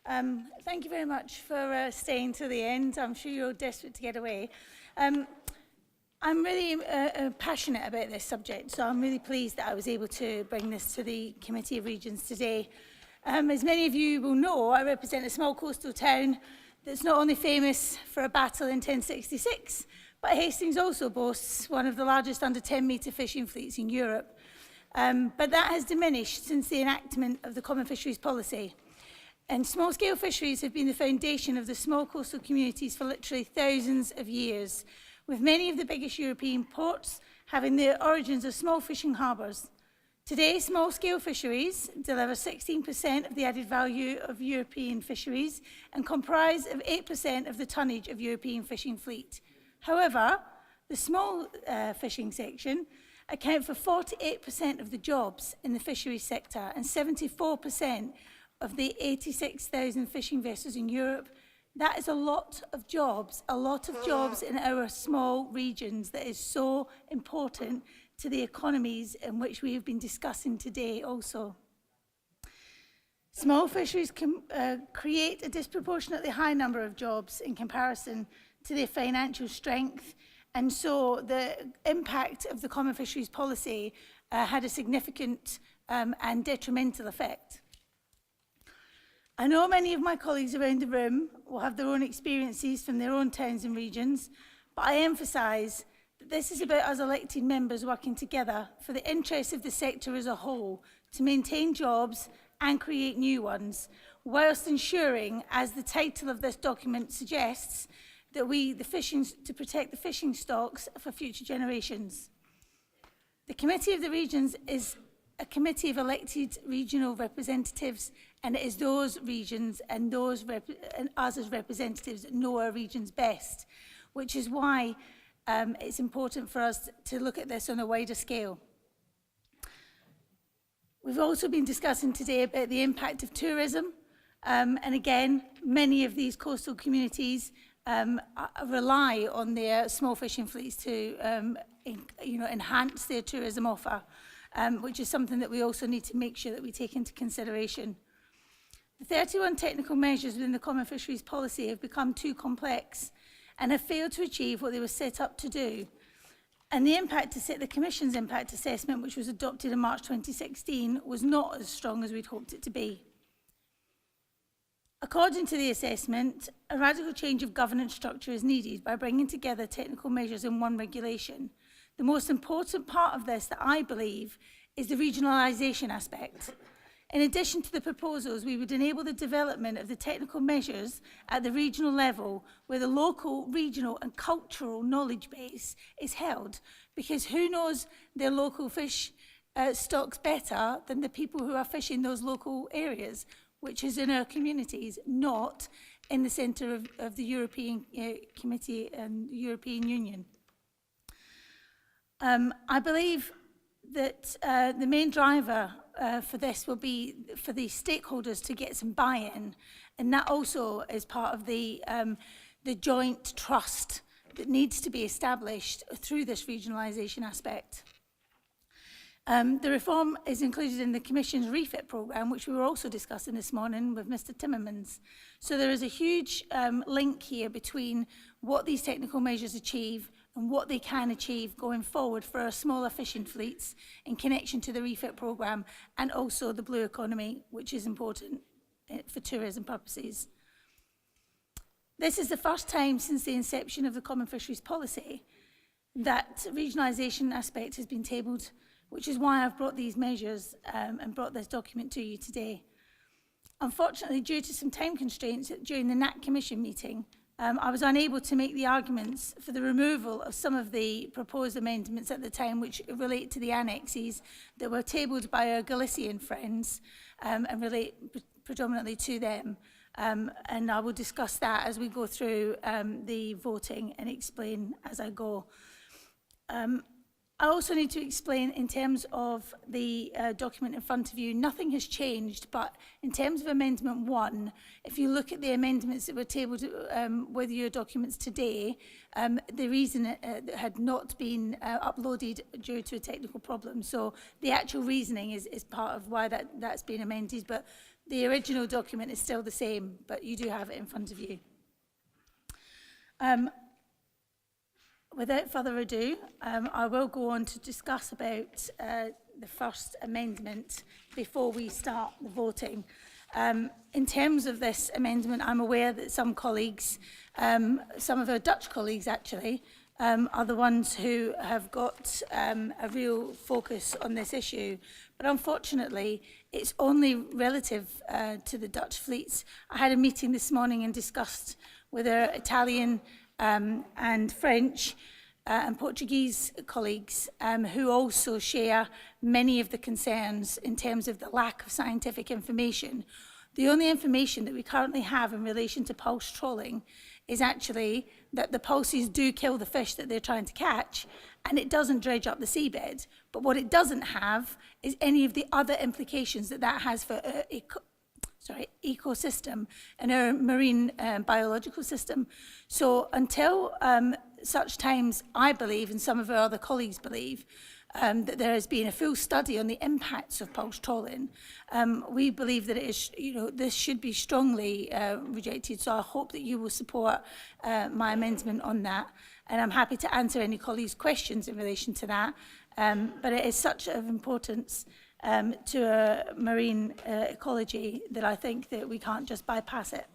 Thank you very much for staying to the end. I'm sure you're desperate to get away. I'm really passionate about this subject, so I'm really pleased that I was able to bring this to the Committee of Regions today. As many of you will know, I represent a small coastal town that's not only famous for a battle in 1066, but Hastings also boasts one of the largest under 10-metre fishing fleets in Europe. But that has diminished since the enactment of the Common Fisheries Policy. And small-scale fisheries have been the foundation of the small coastal communities for literally thousands of years, with many of the biggest European ports having their origins as small fishing harbours. Today, small-scale fisheries deliver 16% of the added value of European fisheries and comprise of 8% of the tonnage of European fishing fleet. However, the small fishing section account for 48% of the jobs in the fisheries sector and 74% of the 86,000 fishing vessels in Europe. That is a lot of jobs in our small regions that is so important to the economies in which we have been discussing today also. Small fisheries can create a disproportionately high number of jobs in comparison to their financial strength, and so the impact of the Common Fisheries Policy had a significant and detrimental effect. I know many of my colleagues around the room will have their own experiences from their own towns and regions, but I emphasise that this is about us elected members working together for the interests of the sector as a whole to maintain jobs and create new ones, whilst ensuring, as the title of this document suggests, that to protect the fishing stocks for future generations. The Committee of the Regions is a committee of elected regional representatives, and it is those regions and us as representatives that know our regions best, which is why it's important for us to look at this on a wider scale. We've also been discussing today about the impact of tourism, and again, many of these coastal communities rely on their small fishing fleets to enhance their tourism offer, which is something that we also need to make sure that we take into consideration. The 31 technical measures within the Common Fisheries Policy have become too complex and have failed to achieve what they were set up to do. And the Commission's impact assessment, which was adopted in March 2016, was not as strong as we'd hoped it to be. According to the assessment, a radical change of governance structure is needed by bringing together technical measures in one regulation. The most important part of this, that I believe, is the regionalisation aspect. In addition to the proposals, we would enable the development of the technical measures at the regional level, where the local, regional and cultural knowledge base is held, because who knows their local fish stocks better than the people who are fishing those local areas, which is in our communities, not in the centre of the European Committee and the European Union. I believe that the main driver for this will be for the stakeholders to get some buy-in, and that also is part of the joint trust that needs to be established through this regionalisation aspect. The reform is included in the Commission's refit programme, which we were also discussing this morning with Mr Timmermans. So there is a huge link here between what these technical measures achieve and what they can achieve going forward for our smaller fishing fleets in connection to the refit programme, and also the blue economy, which is important for tourism purposes. This is the first time since the inception of the Common Fisheries Policy that regionalisation aspect has been tabled, which is why I've brought these measures and brought this document to you today. Unfortunately, due to some time constraints during the NAC Commission meeting, I was unable to make the arguments for the removal of some of the proposed amendments at the time, which relate to the annexes that were tabled by our Galician friends and relate predominantly to them. And I will discuss that as we go through the voting and explain as I go. I also need to explain in terms of the document in front of you, nothing has changed, but in terms of Amendment 1, if you look at the amendments that were tabled with your documents today, the reason it had not been uploaded due to a technical problem. So the actual reasoning is part of why that's been amended, but the original document is still the same, but you do have it in front of you. Without further ado, I will go on to discuss about the first amendment before we start the voting. In terms of this amendment, I'm aware that some colleagues, some of our Dutch colleagues actually, are the ones who have got a real focus on this issue. But unfortunately, it's only relative to the Dutch fleets. I had a meeting this morning and discussed with our Italian and French and Portuguese colleagues who also share many of the concerns in terms of the lack of scientific information. The only information that we currently have in relation to pulse trawling is actually that the pulses do kill the fish that they're trying to catch, and it doesn't dredge up the seabed. But what it doesn't have is any of the other implications that has for ecosystem and our marine biological system. So until such times, I believe, and some of our other colleagues believe, that there has been a full study on the impacts of pulse trawling, we believe that it is, this should be strongly rejected. So I hope that you will support my amendment on that. And I'm happy to answer any colleagues' questions in relation to that. But it is such of importance to marine ecology that I think that we can't just bypass it.